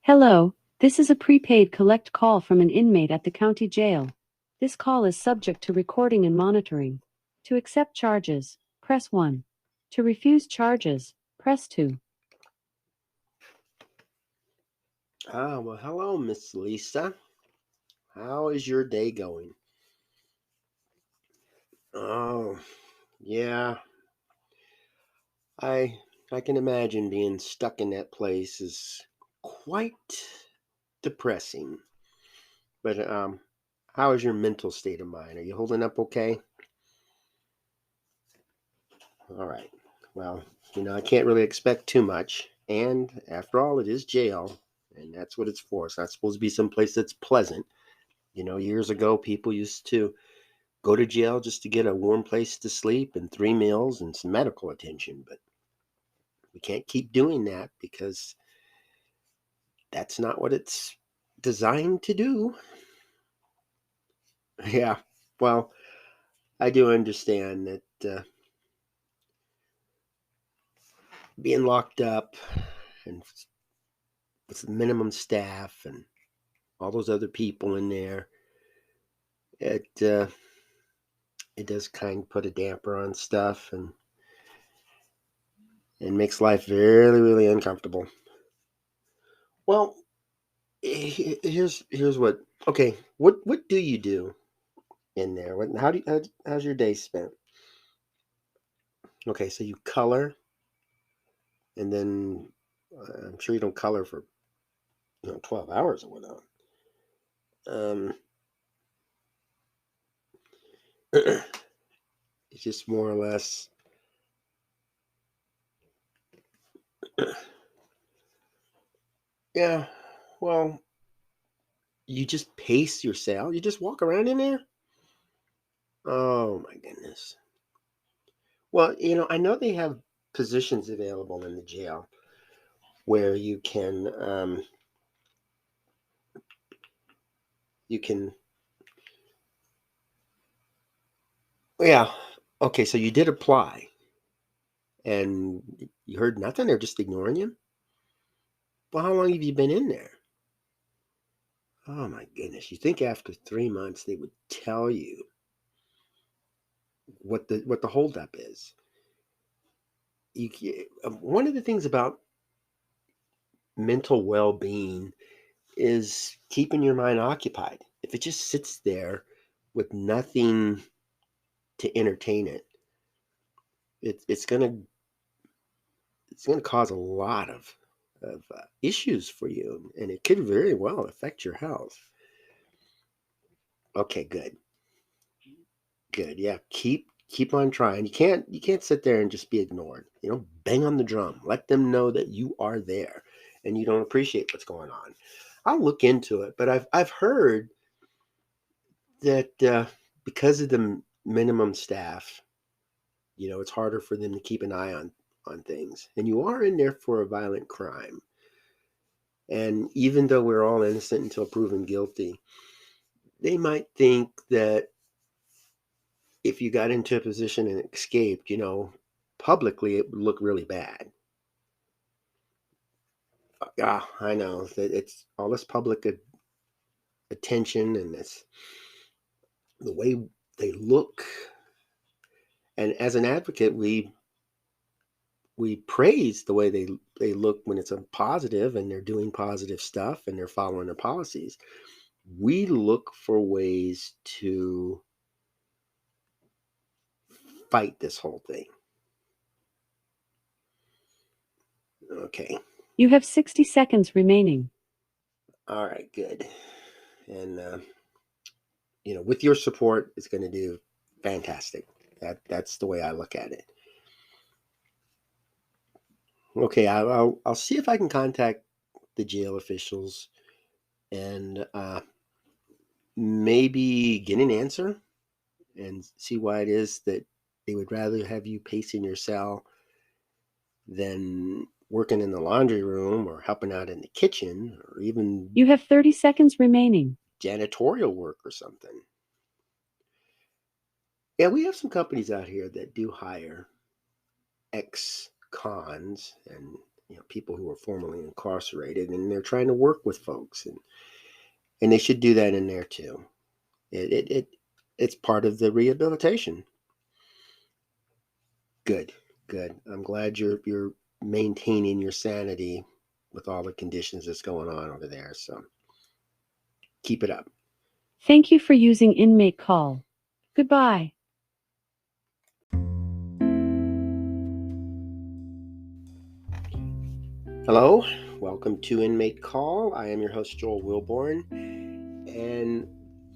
Hello, this is a prepaid collect call from an inmate at the county jail. This call is subject to recording and monitoring. To accept charges, press 1. To refuse charges, press 2. Well, hello, Miss Lisa. How is your day going? Oh, yeah. I I can imagine being stuck in that place is quite depressing. But how is your mental state of mind? Are you holding up okay? All right. Well, I can't really expect too much. And after all, it is jail, and that's what it's for. It's not supposed to be someplace that's pleasant. Years ago, people used to go to jail just to get a warm place to sleep and 3 meals and some medical attention. But we can't keep doing that because that's not what it's designed to do. Yeah, well, I do understand that being locked up and with minimum staff and all those other people in there, it does kind of put a damper on stuff and makes life really, really uncomfortable. Well, here's what. Okay, what do you do in there? How's your day spent? Okay, so you color, and then I'm sure you don't color for 12 hours or whatnot. Um, it's just more or less. Yeah. Well, you just pace your cell. You just walk around in there. Oh my goodness. Well, I know they have positions available in the jail where you can. Yeah. Okay, so you did apply and you heard nothing. They're just ignoring you. Well, how long have you been in there? Oh my goodness! You think after 3 months they would tell you what the holdup is? One of the things about mental well-being is keeping your mind occupied. If it just sits there with nothing to entertain it, it's gonna cause a lot of issues for you, and it could very well affect your health. Okay, good. Good. Yeah. Keep on trying. You can't sit there and just be ignored. Bang on the drum. Let them know that you are there and you don't appreciate what's going on. I'll look into it, but I've heard that because of the minimum staff, it's harder for them to keep an eye on things. And you are in there for a violent crime. And even though we're all innocent until proven guilty, they might think that if you got into a position and escaped, publicly it would look really bad. Yeah, I know that it's all this public attention and this the way they look. And as an advocate, we praise the way they look when it's a positive and they're doing positive stuff and they're following their policies. We look for ways to fight this whole thing. Okay. You have 60 seconds remaining. All right, good. And with your support, it's going to do fantastic. That's the way I look at it. Okay, I'll see if I can contact the jail officials and maybe get an answer and see why it is that they would rather have you pacing your cell than working in the laundry room or helping out in the kitchen or even You have 30 seconds remaining. janitorial work or something. Yeah, we have some companies out here that do hire ex cons and people who are formerly incarcerated, and they're trying to work with folks, and they should do that in there too. It's part of the rehabilitation. Good, good. I'm glad you're maintaining your sanity with all the conditions that's going on over there. So keep it up. Thank you for using inmate call. Goodbye. Hello, welcome to Inmate Call. I am your host, Joel Wilborn, and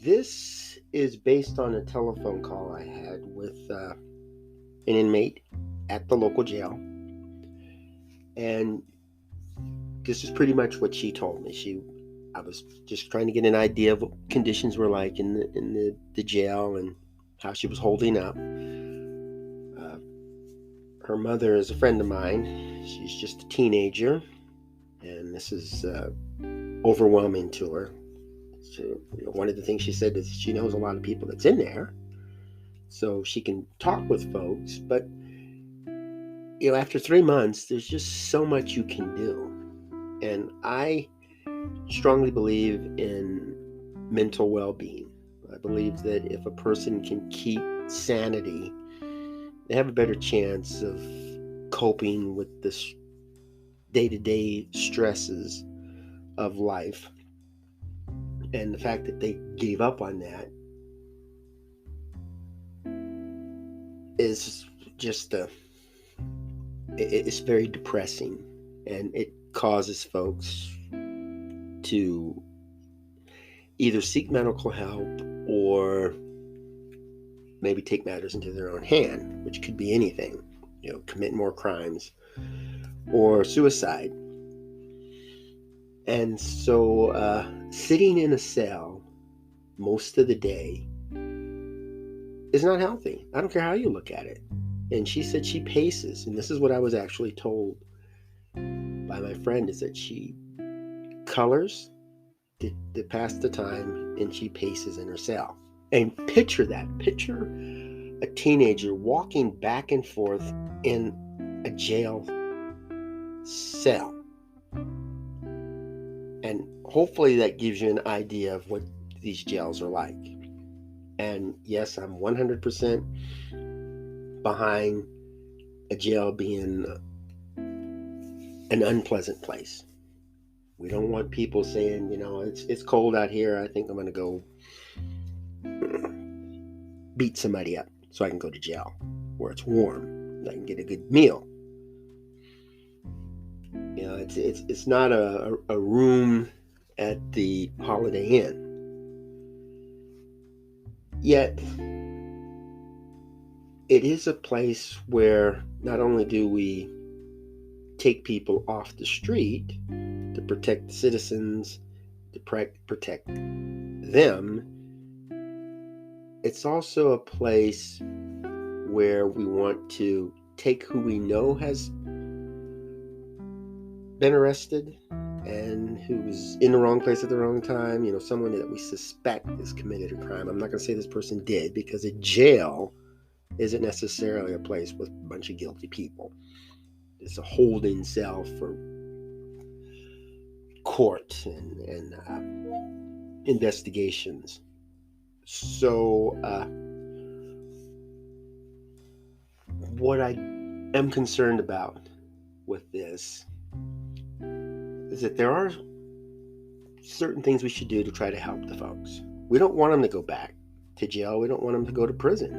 this is based on a telephone call I had with an inmate at the local jail. And this is pretty much what she told me. I was just trying to get an idea of what conditions were like in the jail and how she was holding up. Her mother is a friend of mine. She's just a teenager, and this is overwhelming to her. So, one of the things she said is she knows a lot of people that's in there, so she can talk with folks. But after 3 months, there's just so much you can do, and I strongly believe in mental well-being. I believe that if a person can keep sanity, they have a better chance of coping with the day-to-day stresses of life. And the fact that they gave up on that is just it's very depressing, and it causes folks to either seek medical help or maybe take matters into their own hand, which could be anything, commit more crimes or suicide. And so sitting in a cell most of the day is not healthy. I don't care how you look at it. And she said she paces, and this is what I was actually told by my friend, is that she colors to pass the time, and she paces in her cell. And picture a teenager walking back and forth in a jail cell. And hopefully that gives you an idea of what these jails are like. And yes, I'm 100% behind a jail being an unpleasant place. We don't want people saying, it's cold out here, I think I'm going to go beat somebody up so I can go to jail where it's warm and I can get a good meal. It's not a room at the Holiday Inn. Yet it is a place where not only do we take people off the street to protect the citizens, to protect them, it's also a place where we want to take who we know has been arrested and who's in the wrong place at the wrong time, someone that we suspect has committed a crime. I'm not going to say this person did, because a jail isn't necessarily a place with a bunch of guilty people. It's a holding cell for court and investigations. So what I am concerned about with this is that there are certain things we should do to try to help the folks. We don't want them to go back to jail. We don't want them to go to prison.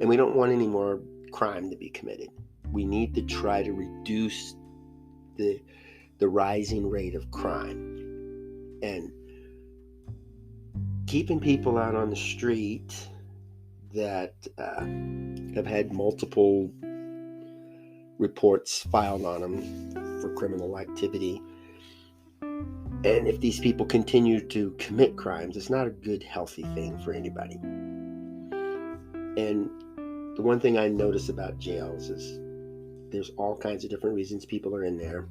And we don't want any more crime to be committed. We need to try to reduce the rising rate of crime. And keeping people out on the street that have had multiple reports filed on them for criminal activity, and if these people continue to commit crimes, it's not a good, healthy thing for anybody. And the one thing I notice about jails is there's all kinds of different reasons people are in there.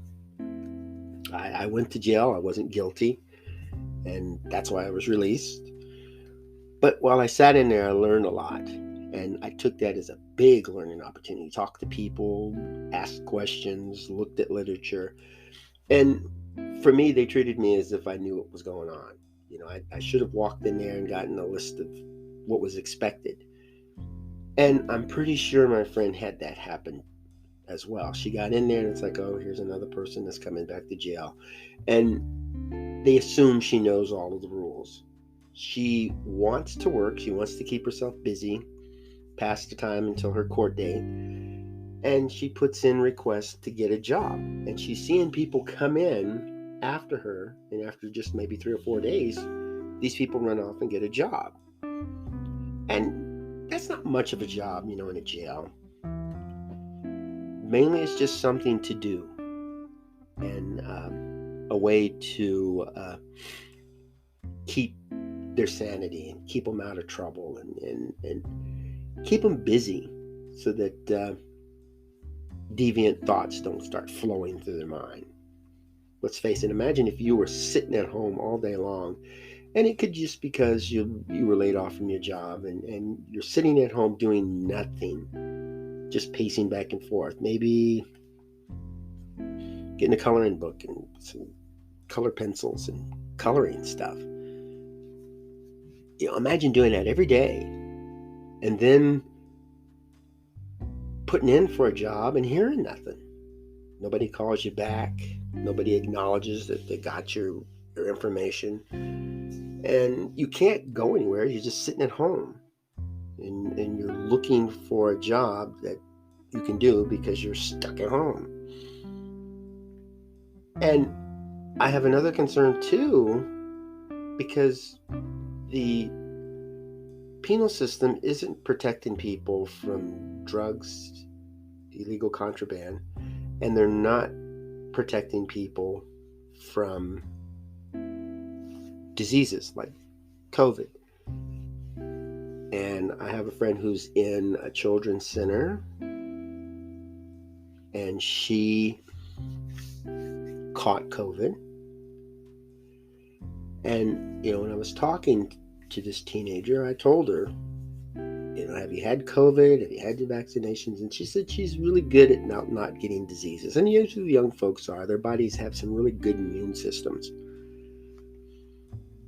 I went to jail. I wasn't guilty, and that's why I was released. But while I sat in there, I learned a lot, and I took that as a big learning opportunity. Talked to people, asked questions, looked at literature. And for me, they treated me as if I knew what was going on. I should have walked in there and gotten a list of what was expected. And I'm pretty sure my friend had that happen as well. She got in there and it's like, oh, here's another person that's coming back to jail. And they assume she knows all of the rules. She wants to work, she wants to keep herself busy, pass the time until her court date. And she puts in requests to get a job. And she's seeing people come in after her, and after just maybe 3 or 4 days, these people run off and get a job. And that's not much of a job, in a jail. Mainly it's just something to do, and a way to keep their sanity and keep them out of trouble, and keep them busy so that deviant thoughts don't start flowing through their mind. Let's face it, imagine if you were sitting at home all day long, and it could just because you were laid off from your job, and you're sitting at home doing nothing, just pacing back and forth, maybe getting a coloring book and some color pencils and coloring stuff. Imagine doing that every day, and then putting in for a job and hearing nothing. Nobody calls you back. Nobody acknowledges that they got your information. And you can't go anywhere. You're just sitting at home. And you're looking for a job that you can do because you're stuck at home. And I have another concern too, because the penal system isn't protecting people from drugs, illegal contraband, and they're not protecting people from diseases like COVID. And I have a friend who's in a children's center, and she caught COVID. And, when I was talking to this teenager, I told her, have you had COVID? Have you had your vaccinations? And she said she's really good at not getting diseases. And usually young folks are. Their bodies have some really good immune systems.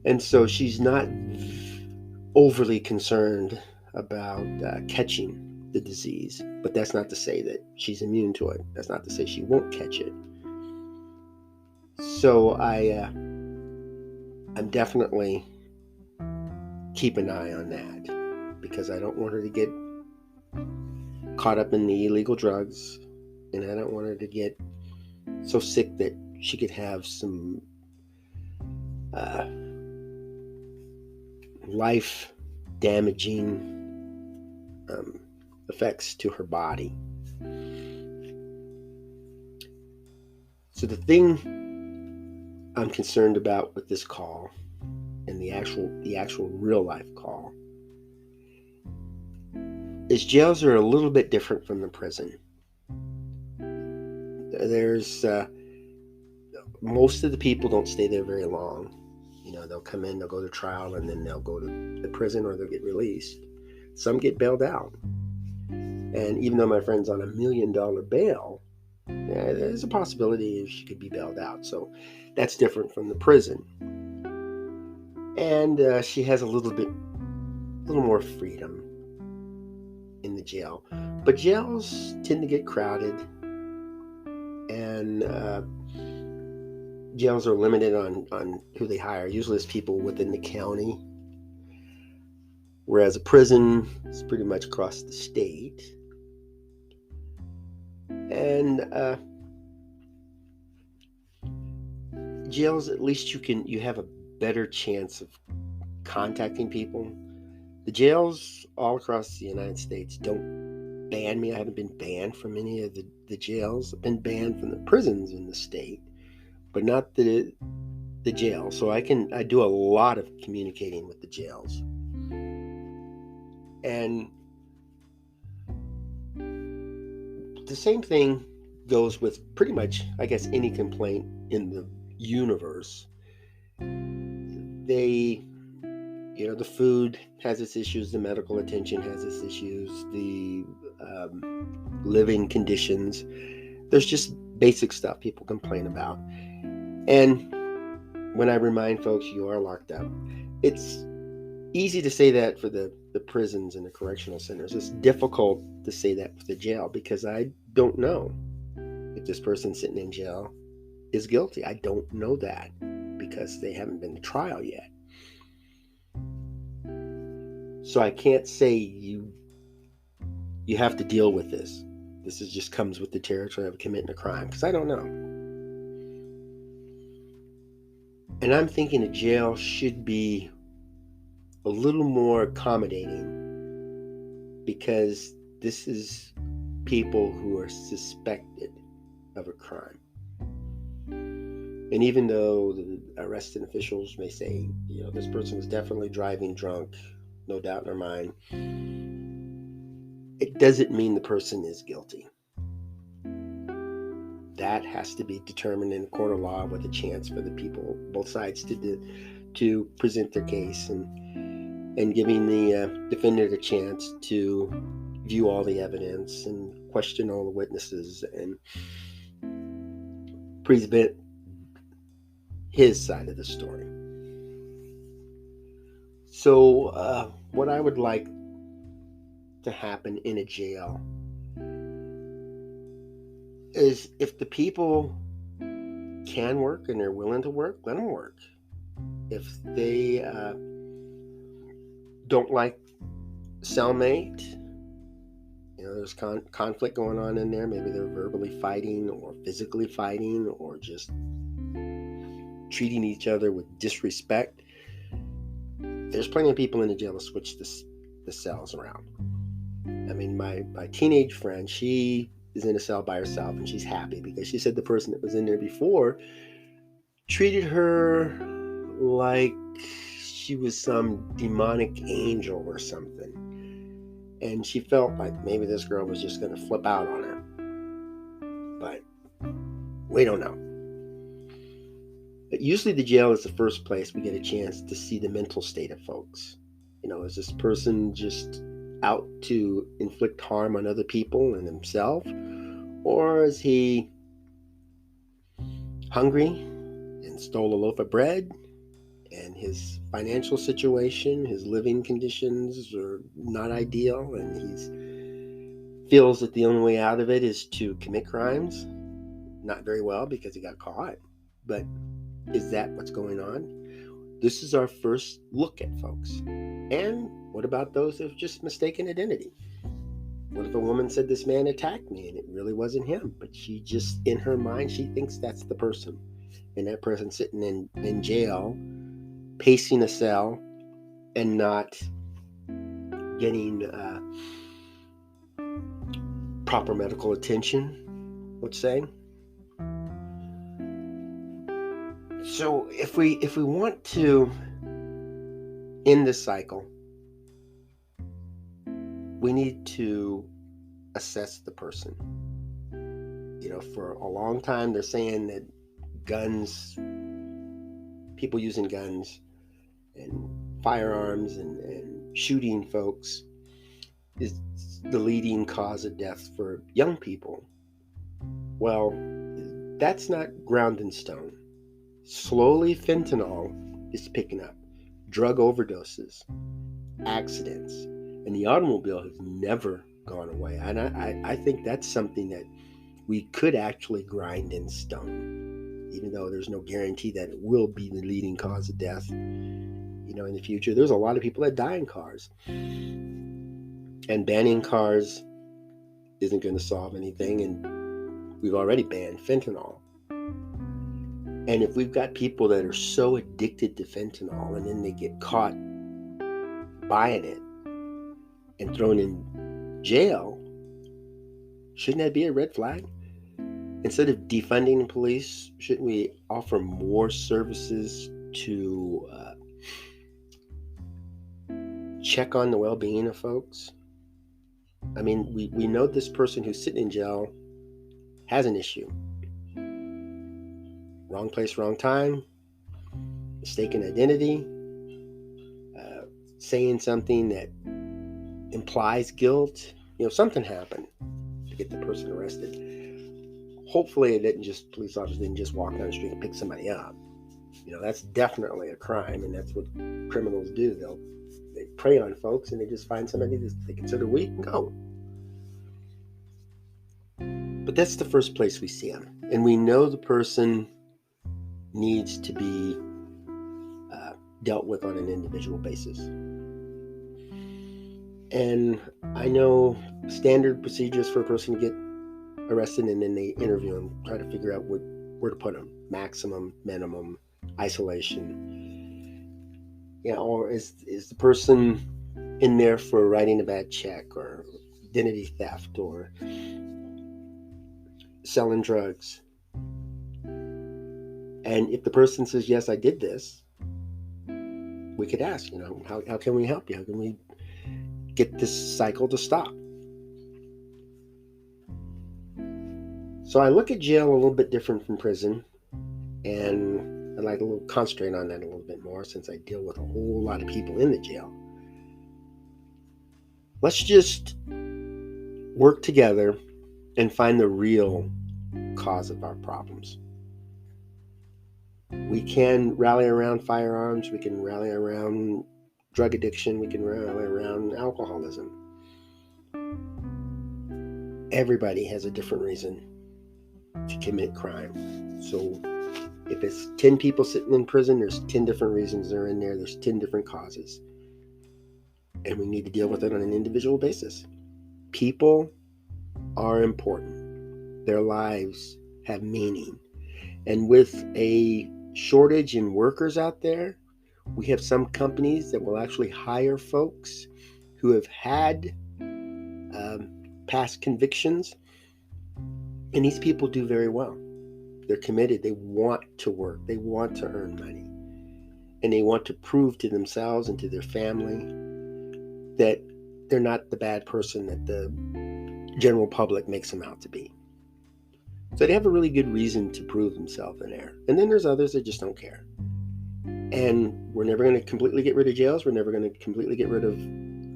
And so she's not overly concerned about catching the disease. But that's not to say that she's immune to it. That's not to say she won't catch it. So I'm definitely keep an eye on that, because I don't want her to get caught up in the illegal drugs, and I don't want her to get so sick that she could have some life-damaging effects to her body. So the thing I'm concerned about with this call, and the actual real life call, is jails are a little bit different from the prison. There's most of the people don't stay there very long. They'll come in, they'll go to trial, and then they'll go to the prison, or they'll get released. Some get bailed out. And even though my friend's on $1 million bail, there's a possibility she could be bailed out. So that's different from the prison. And she has a little more freedom in the jail. But jails tend to get crowded, and jails are limited on who they hire. Usually it's people within the county, whereas a prison is pretty much across the state. And jails, at least you have a better chance of contacting people. The jails all across the United States don't ban me. I haven't been banned from any of the jails. I've been banned from the prisons in the state, but not the jail. So I do a lot of communicating with the jails. And the same thing goes with pretty much, I guess, any complaint in the universe. The food has its issues, the medical attention has its issues, the living conditions. There's just basic stuff people complain about. And when I remind folks you are locked up, it's easy to say that for the prisons and the correctional centers. It's difficult to say that for the jail because I don't know if this person sitting in jail is guilty. I don't know that because they haven't been to trial yet. So I can't say you have to deal with this. This is just comes with the territory of committing a crime because I don't know. And I'm thinking a jail should be a little more accommodating because this is people who are suspected of a crime. And even though the arresting officials may say, this person was definitely driving drunk, no doubt in their mind, it doesn't mean the person is guilty. That has to be determined in a court of law with a chance for the people, both sides, to present their case and giving the defendant a chance to view all the evidence and question all the witnesses and present his side of the story. So what I would like to happen in a jail is if the people can work and they're willing to work, let them work. If they don't like cellmate, there's conflict going on in there. Maybe they're verbally fighting or physically fighting or just treating each other with disrespect. There's plenty of people in the jail to switch the cells around. I mean, my teenage friend, she is in a cell by herself and she's happy because she said the person that was in there before treated her like she was some demonic angel or something. And she felt like maybe this girl was just going to flip out on her. But we don't know. But usually the jail is the first place we get a chance to see the mental state of folks. Is this person just out to inflict harm on other people and himself? Or is he hungry and stole a loaf of bread? And his financial situation, his living conditions are not ideal, and he feels that the only way out of it is to commit crimes. Not very well because he got caught, but is that what's going on? This is our first look at folks. And what about those who have just mistaken identity? What if a woman said this man attacked me and it really wasn't him, but she just, in her mind, she thinks that's the person, and that person sitting in jail pacing a cell and not getting proper medical attention, let's say. So if we want to end this cycle, we need to assess the person. For a long time they're saying that people using guns and firearms and shooting folks is the leading cause of death for young people. Well, that's not ground in stone. Slowly, fentanyl is picking up. Drug overdoses, accidents, and the automobile has never gone away. And I think that's something that we could actually grind in stone, even though there's no guarantee that it will be the leading cause of death. In the future, there's a lot of people that die in cars. And banning cars isn't going to solve anything, and we've already banned fentanyl. And if we've got people that are so addicted to fentanyl and then they get caught buying it and thrown in jail, shouldn't that be a red flag? Instead of defunding the police, shouldn't we offer more services to check on the well-being of folks? I mean, we know this person who's sitting in jail has an issue. Wrong place, wrong time, mistaken identity, saying something that implies guilt, something happened to get the person arrested. Hopefully police officers didn't just walk down the street and pick somebody up. That's definitely a crime, and that's what criminals do. They prey on folks, and they just find somebody that they consider weak and go. But that's the first place we see them, and we know the person needs to be dealt with on an individual basis. And I know standard procedures for a person to get arrested, and then they interview them, try to figure out where to put them: maximum, minimum, isolation. Or is the person in there for writing a bad check, or identity theft, or selling drugs? And if the person says, yes, I did this, we could ask, how can we help you? How can we get this cycle to stop? So I look at jail a little bit different from prison, and I'd like to concentrate on that a little bit more since I deal with a whole lot of people in the jail. Let's just work together and find the real cause of our problems. We can rally around firearms, we can rally around drug addiction, we can rally around alcoholism. Everybody has a different reason to commit crime. So if it's 10 people sitting in prison, there's 10 different reasons they're in there. There's 10 different causes. And we need to deal with it on an individual basis. People are important. Their lives have meaning. And with a shortage in workers out there, we have some companies that will actually hire folks who have had past convictions. And these people do very well. They're committed. They want to work. They want to earn money. And they want to prove to themselves and to their family that they're not the bad person that the general public makes them out to be. So they have a really good reason to prove themselves in there. And then there's others that just don't care. And we're never going to completely get rid of jails. We're never going to completely get rid of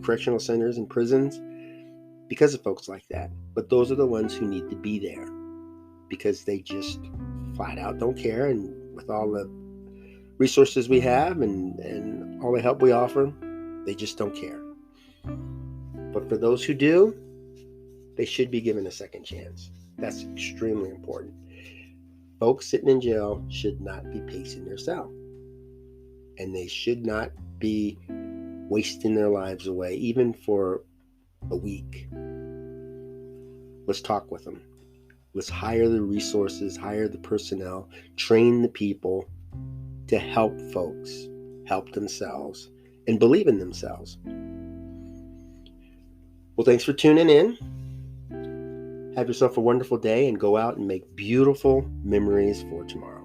correctional centers and prisons because of folks like that. But those are the ones who need to be there because they just flat out don't care. And with all the resources we have and all the help we offer, they just don't care. But for those who do, they should be given a second chance. That's extremely important. Folks sitting in jail should not be pacing their cell. And they should not be wasting their lives away, even for a week. Let's talk with them. Let's hire the resources, hire the personnel, train the people to help folks, help themselves, and believe in themselves. Well, thanks for tuning in. Have yourself a wonderful day and go out and make beautiful memories for tomorrow.